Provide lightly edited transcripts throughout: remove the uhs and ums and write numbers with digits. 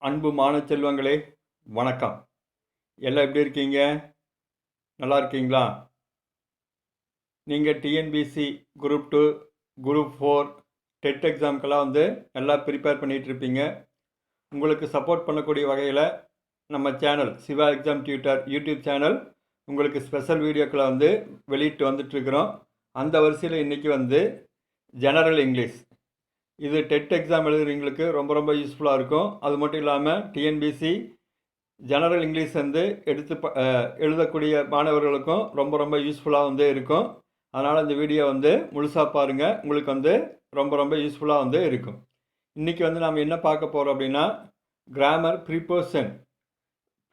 அன்பு மாணவ செல்வங்களே, வணக்கம். எல்லாம் எப்படி இருக்கீங்க? நல்லா இருக்கீங்களா? நீங்கள் டிஎன்பிஎஸ்சி குரூப் 2, குரூப் 4, டெட் எக்ஸாமுக்கெல்லாம் நல்லா ப்ரிப்பேர் பண்ணிகிட்டு இருப்பீங்க. உங்களுக்கு சப்போர்ட் பண்ணக்கூடிய வகையில் நம்ம channel Siva exam tutor YouTube channel உங்களுக்கு ஸ்பெஷல் வீடியோக்களை வெளியிட்டு வந்துட்டுருக்குறோம். அந்த வரிசையில் இன்றைக்கி ஜெனரல் இங்கிலீஷ், இது டெட் எக்ஸாம் எழுதுறவங்களுக்கு ரொம்ப ரொம்ப யூஸ்ஃபுல்லாக இருக்கும். அது மட்டும் இல்லாமல் டிஎன்பிஎஸ்சி ஜெனரல் இங்கிலீஷ் எழுதக்கூடிய மாணவர்களுக்கும் ரொம்ப ரொம்ப யூஸ்ஃபுல்லாக இருக்கும். அதனால் இந்த வீடியோ முழுசாக பாருங்கள், உங்களுக்கு ரொம்ப ரொம்ப யூஸ்ஃபுல்லாக இருக்கும். இன்றைக்கி நாம் என்ன பார்க்க போகிறோம் அப்படின்னா, கிராமர் ப்ரிப்போசிஷன்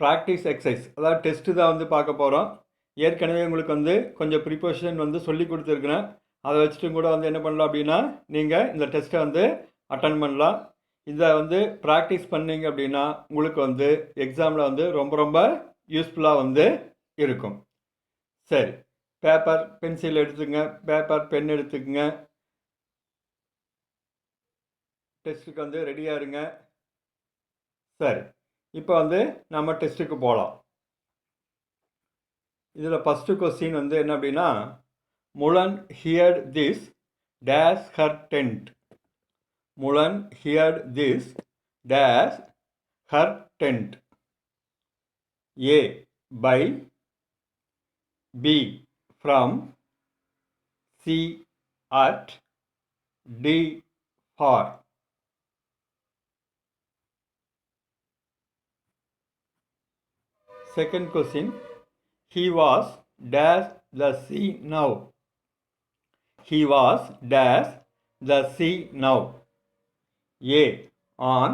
ப்ராக்டிஸ் எக்ஸசைஸ், அதாவது டெஸ்ட்டு தான் பார்க்க போகிறோம். ஏற்கனவே உங்களுக்கு கொஞ்சம் ப்ரிப்போசிஷன் சொல்லி கொடுத்துருக்குறேன். அதை வச்சுட்டு கூட என்ன பண்ணலாம் அப்படின்னா, நீங்கள் இந்த டெஸ்ட்டை அட்டன் பண்ணலாம். இதை ப்ராக்டிஸ் பண்ணிங்க அப்படின்னா உங்களுக்கு எக்ஸாமில் ரொம்ப ரொம்ப யூஸ்ஃபுல்லாக இருக்கும். சரி, பேப்பர் பென்சில் எடுத்துக்கங்க, பேப்பர் பென் எடுத்துக்கங்க. டெஸ்ட்டுக்கு ரெடியாக இருங்க. சரி, இப்போ நம்ம டெஸ்ட்டுக்கு போகலாம். இதில் ஃபஸ்ட்டு கொஸ்டின் என்ன அப்படின்னா, Mulan heard this dash her tent. Mulan heard this dash her tent. A. By, B. From, C. At, D. For. Second question. He was dash the sea now. He was dash the sea now. A. On,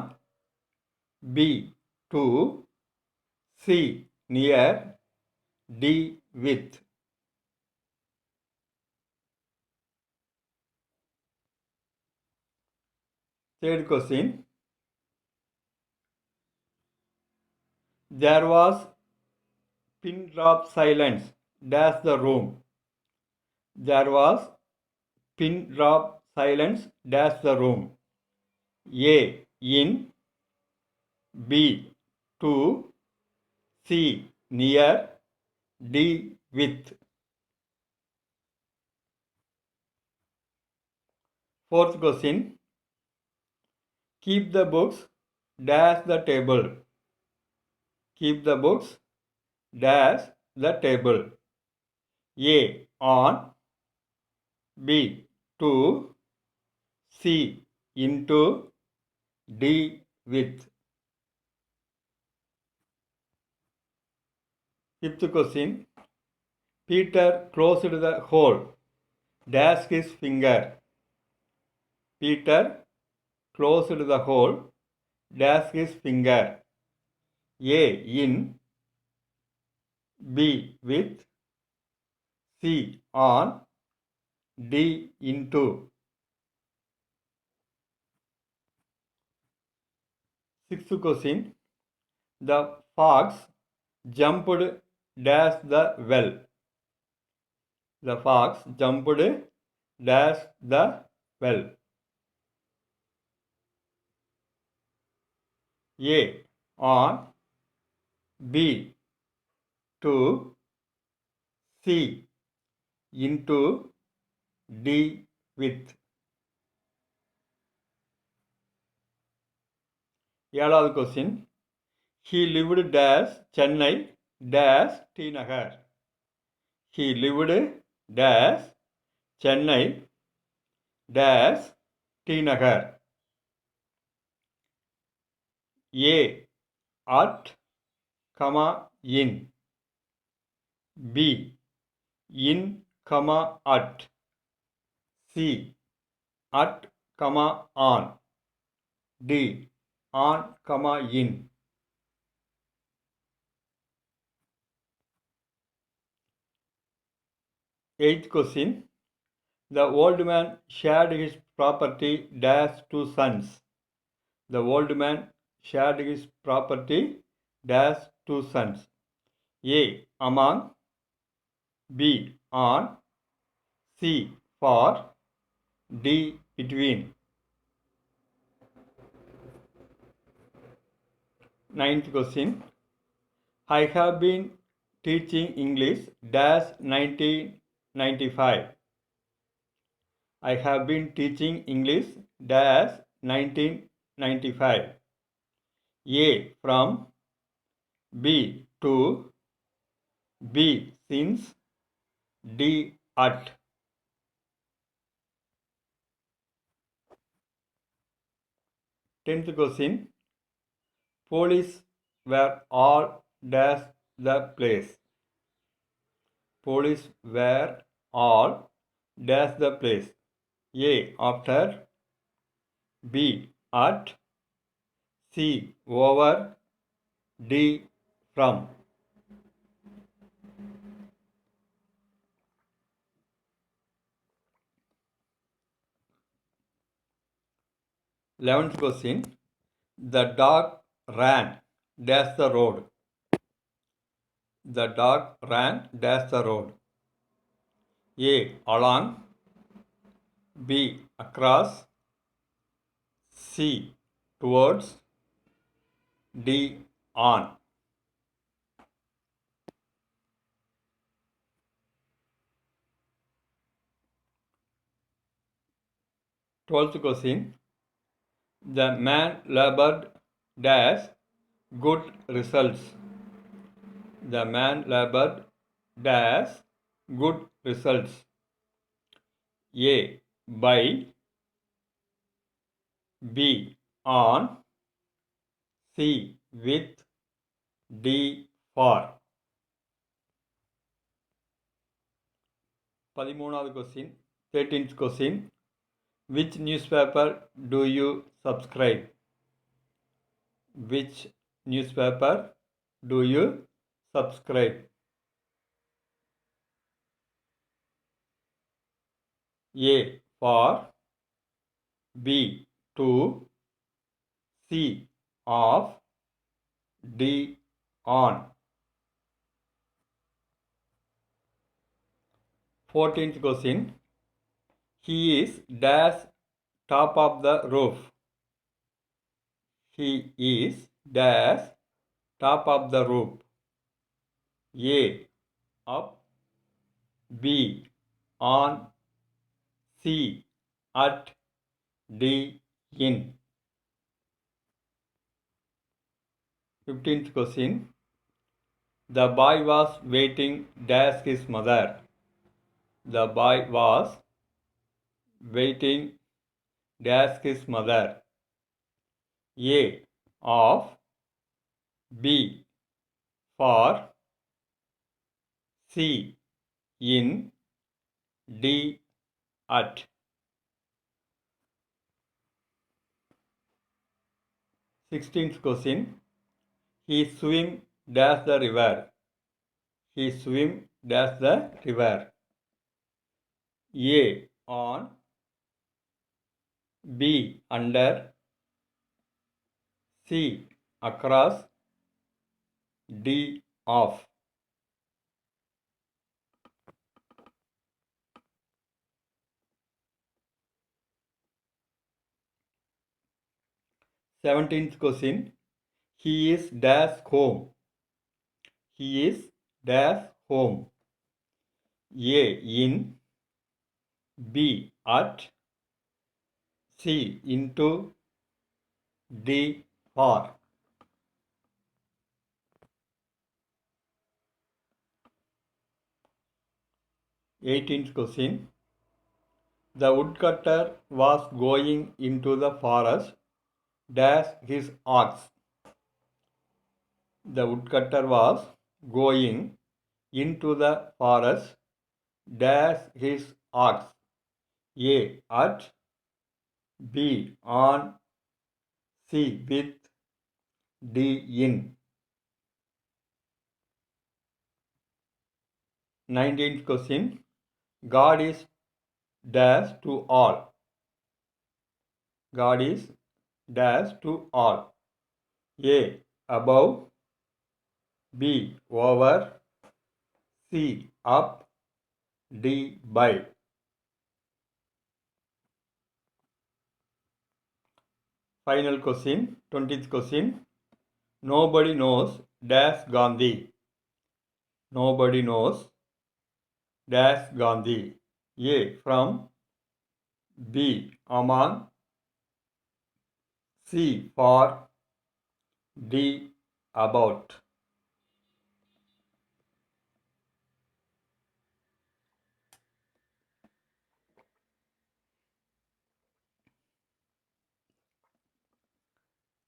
B. To, C. Near, D. With. Third question. There was pin drop silence dash the room. There was pin drop silence dash the room. A. In, B. To, C. Near, D. With. Fourth question. Keep the books dash the table. Keep the books dash the table. A. On, B. To, C. Into, D. With. Fifth question. Peter closed the hole dash his finger. Peter closed the hole dash his finger. A. In, B. With, C. On, D. Into. Sixth question. The fox jumped dash the well. The fox jumped dash the well. A. On, B. To, C. Into, D. With. ஏழாவது question. He lived dash Chennai dash T Nagar. He lived dash Chennai dash T Nagar. A. At, in. B. In, at. C. At, on. D. On, in. Eighth question. The old man shared his property dash two sons. The old man shared his property dash two sons. A. Among, B. On, C. For, D. Between. Ninth question. I have been teaching English dash 1995. I have been teaching English dash 1995. A. From B. To B. Since D. At. Tenth question. Police were all dash the place. Police were all dash the place. A. After. B. At. C. Over. D. From. 11th question. The dog ran dash the road. The dog ran dash the road. A. Along. B. Across. C. Towards. D. On. 12th question. The man labored dash good results. The man labored dash good results. A. By. B. On. C. With. D. For. 13th question. 13th question. Which newspaper do you subscribe? Which newspaper do you subscribe? A. For. B. To. C. Of. D. On. 14th question. He is dash top of the roof. He is dash top of the roof. A. Up. B. On. C. At. D. In. 15th question. The boy was waiting dash his mother. The boy was waiting dash his mother. A. Of. B. For. C. In. D. At. 16th question. He swim dash the river. He swim dash the river. A. On. B. Under. C. Across. D. Off. 17th question. He is dash home. He is dash home. A. In. B. At. C. Into. D. For. 18th question. The woodcutter was going into the forest dash his ox. The woodcutter was going into the forest dash his ox. A. At. B. On. C. With. D. In. 19th question. God is dash to all. God is dash to all. A. Above. B. Over. C. Up. D. By. Final question. 20th question. Nobody knows dash Gandhi. Nobody knows dash Gandhi. A. From. B. Among. C. For. D. About.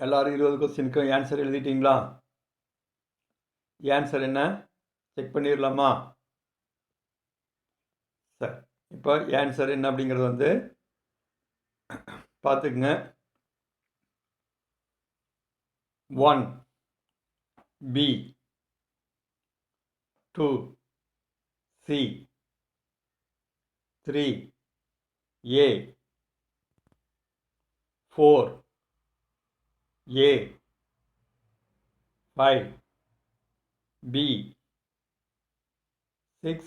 எல்லாரும் 20 கொஸ்டினுக்கு answer எழுதிட்டீங்களா? Answer என்ன check பண்ணிடலாமா? சரி, இப்போ answer என்ன அப்படிங்கிறது வந்து பார்த்துக்குங்க. 1 B 2 C 3 A 4 A 5 B 6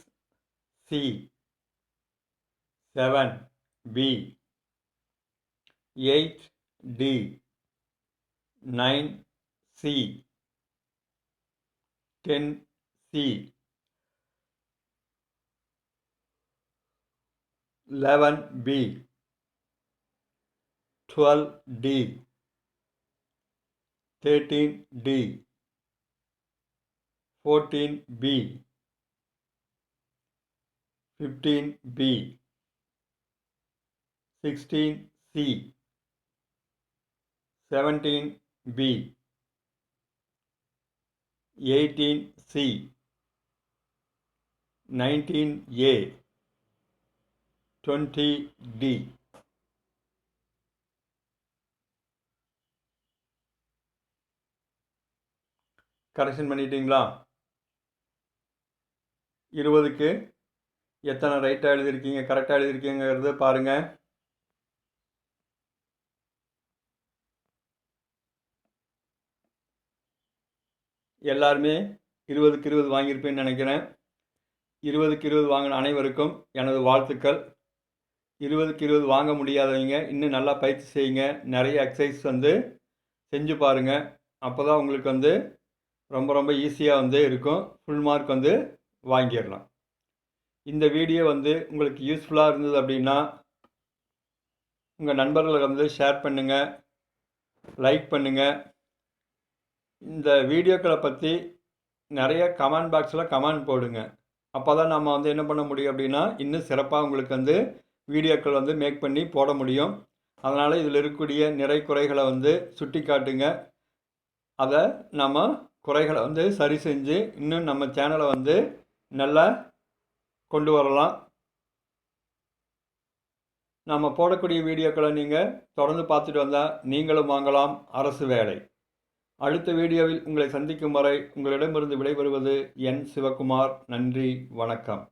C 7 B 8 D 9 C 10 C 11 B 12 D 13 D 14 B 15 B 16 C 17 B 18 C 19 A 20 D. Correction பண்ணிட்டீங்களா? 20க்கு எத்தனை ரைட்டாக எழுதியிருக்கீங்க, கரெக்டாக எழுதியிருக்கீங்கிறது பாருங்கள். எல்லாருமே 20க்கு 20 வாங்கியிருப்பேன்னு நினைக்கிறேன். 20க்கு 20 வாங்கின அனைவருக்கும் எனது வாழ்த்துக்கள். 20க்கு 20 வாங்க முடியாதவங்க இன்னும் நல்லா பயிற்சி செய்யுங்க. நிறைய எக்ஸசைஸ் வந்து செஞ்சு பாருங்கள். அப்போ தான் உங்களுக்கு வந்து ரொம்ப ரொம்ப ஈஸியாக வந்து இருக்கும். ஃபுல் மார்க் வந்து வாங்கிடலாம். இந்த வீடியோ வந்து உங்களுக்கு யூஸ்ஃபுல்லாக இருந்தது அப்படின்னா உங்கள் நண்பர்களுக்கு வந்து ஷேர் பண்ணுங்கள், லைக் பண்ணுங்கள். இந்த வீடியோக்களை பற்றி நிறைய கமெண்ட் பாக்ஸில் கமெண்ட் போடுங்க. அப்போ தான் நம்ம வந்து என்ன பண்ண முடியும் அப்படின்னா இன்னும் சிறப்பாக உங்களுக்கு வந்து வீடியோக்கள் வந்து மேக் பண்ணி போட முடியும். அதனால் இதில் இருக்கக்கூடிய நிறை குறைகளை வந்து சுட்டி காட்டுங்க. அதை நம்ம குறைகளை வந்து சரி செஞ்சு இன்னும் நம்ம சேனலை வந்து நல்லா கொண்டு வரலாம். நம்ம போடக்கூடிய வீடியோக்களை நீங்கள் தொடர்ந்து பார்த்துட்டு வந்தால் நீங்களும் வாங்கலாம் அரசு வேலை. அடுத்த வீடியோவில் உங்களை சந்திக்கும் வரை உங்களிடமிருந்து விடைபெறுவது என் சிவகுமார். நன்றி, வணக்கம்.